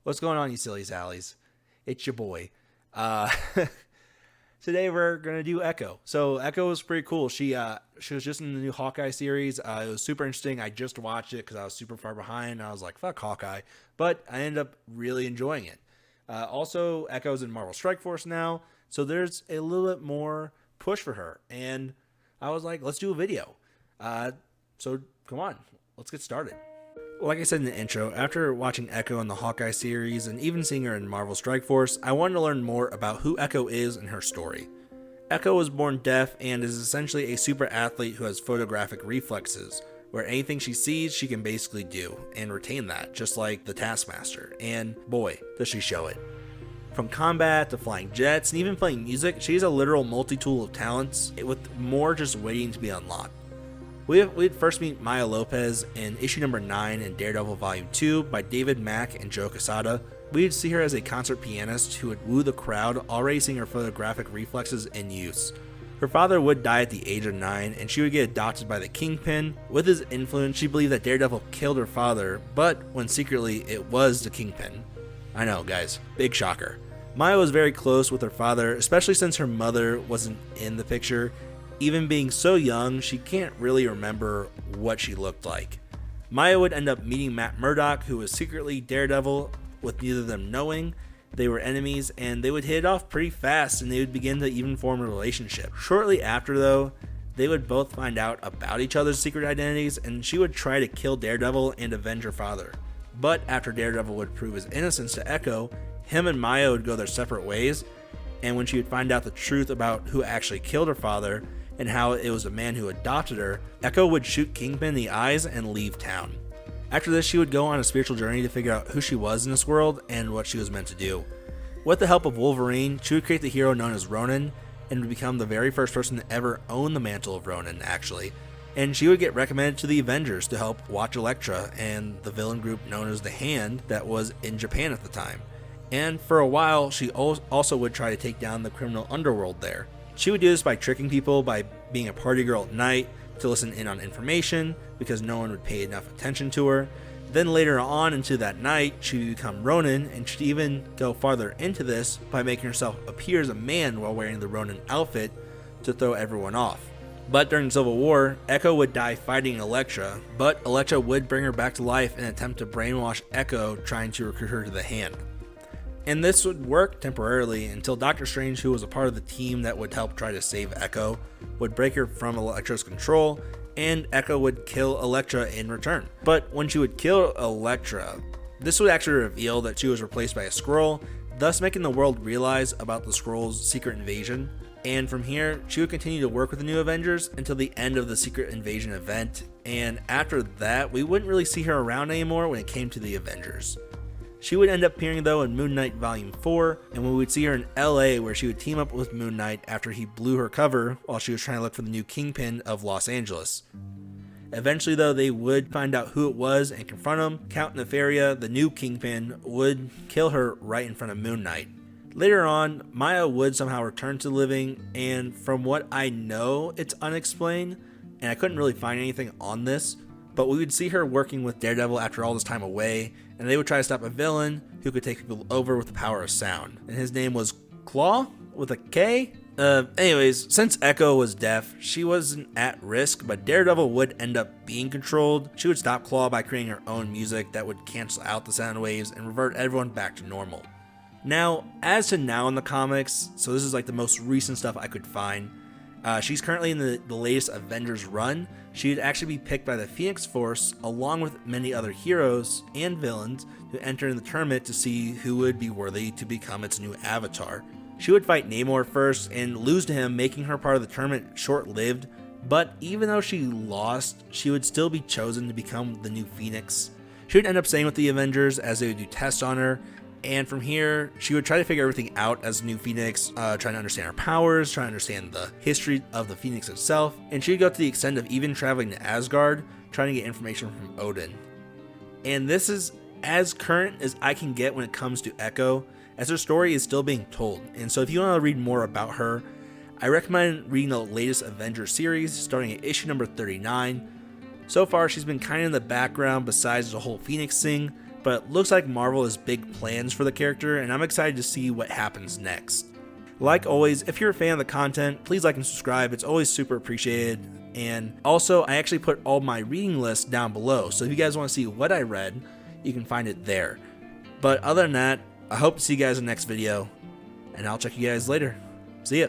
What's going on, you silly sallies? It's your boy. Uh, Today we're gonna do Echo. So Echo was pretty cool. She was just in the new Hawkeye series. It was super interesting. I just watched it because I was super far behind. And I was like, fuck Hawkeye, but I ended up really enjoying it. Also, Echo's in Marvel Strike Force now, so there's a little bit more push for her. And I was like, let's do a video. So come on, let's get started. Like I said in the intro, after watching Echo in the Hawkeye series and even seeing her in Marvel Strike Force, I wanted to learn more about who Echo is and her story. Echo was born deaf and is essentially a super athlete who has photographic reflexes, where anything she sees she can basically do and retain that, just like the Taskmaster, and boy, does she show it. From combat to flying jets and even playing music, she's a literal multi-tool of talents, with more just waiting to be unlocked. We'd first meet Maya Lopez in issue number 9 in Daredevil Volume 2 by David Mack and Joe Quesada. We'd see her as a concert pianist who would woo the crowd, already seeing her photographic reflexes in use. Her father would die at the age of 9, and she would get adopted by the Kingpin. With his influence, she believed that Daredevil killed her father, but when secretly it was the Kingpin. I know, guys, big shocker. Maya was very close with her father, especially since her mother wasn't in the picture. Even being so young, she can't really remember what she looked like. Maya would end up meeting Matt Murdock, who was secretly Daredevil, with neither of them knowing. They were enemies, and they would hit it off pretty fast, and they would begin to even form a relationship. Shortly after, though, they would both find out about each other's secret identities, and she would try to kill Daredevil and avenge her father. But after Daredevil would prove his innocence to Echo, him and Maya would go their separate ways, and when she would find out the truth about who actually killed her father, and how it was a man who adopted her, Echo would shoot Kingpin in the eyes and leave town. After this, she would go on a spiritual journey to figure out who she was in this world and what she was meant to do. With the help of Wolverine, she would create the hero known as Ronin, and would become the very first person to ever own the mantle of Ronin, actually. And she would get recommended to the Avengers to help watch Elektra and the villain group known as the Hand that was in Japan at the time. And for a while, she also would try to take down the criminal underworld there. She would do this by tricking people by being a party girl at night to listen in on information because no one would pay enough attention to her. Then later on into that night, she would become Ronin, and she'd even go farther into this by making herself appear as a man while wearing the Ronin outfit to throw everyone off. But during Civil War, Echo would die fighting Elektra, but Elektra would bring her back to life and attempt to brainwash Echo, trying to recruit her to the Hand. And this would work temporarily until Doctor Strange, who was a part of the team that would help try to save Echo, would break her from Elektra's control, and Echo would kill Elektra in return. But when she would kill Elektra, this would actually reveal that she was replaced by a Squirrel, thus making the world realize about the Squirrel's secret invasion. And from here, she would continue to work with the new Avengers until the end of the secret invasion event, and after that, we wouldn't really see her around anymore when it came to the Avengers. She would end up appearing though in Moon Knight Volume 4, and we would see her in LA where she would team up with Moon Knight after he blew her cover while she was trying to look for the new Kingpin of Los Angeles. Eventually though, they would find out who it was and confront him. Count Nefaria, the new Kingpin, would kill her right in front of Moon Knight. Later on, Maya would somehow return to living, and from what I know, it's unexplained, and I couldn't really find anything on this, but we would see her working with Daredevil after all this time away, and they would try to stop a villain who could take people over with the power of sound. And his name was Claw, with a K? Anyways, since Echo was deaf, she wasn't at risk, but Daredevil would end up being controlled. She would stop Claw by creating her own music that would cancel out the sound waves and revert everyone back to normal. Now, as to now in the comics, so this is like the most recent stuff I could find, she's currently in the latest Avengers run. She'd actually be picked by the Phoenix Force along with many other heroes and villains who enter in the tournament to see who would be worthy to become its new avatar. She would fight Namor first and lose to him, making her part of the tournament short-lived, but even though she lost, she would still be chosen to become the new Phoenix. She would end up staying with the Avengers as they would do tests on her, and from here, she would try to figure everything out as New Phoenix, trying to understand her powers, trying to understand the history of the Phoenix itself, and she'd go to the extent of even traveling to Asgard, trying to get information from Odin. And this is as current as I can get when it comes to Echo, as her story is still being told. And so if you want to read more about her, I recommend reading the latest Avengers series, starting at issue number 39. So far, she's been kind of in the background besides the whole Phoenix thing, but it looks like Marvel has big plans for the character, and I'm excited to see what happens next. Like always, if you're a fan of the content, please like and subscribe. It's always super appreciated. And also, I actually put all my reading lists down below, so if you guys want to see what I read, you can find it there. But other than that, I hope to see you guys in the next video, and I'll check you guys later. See ya.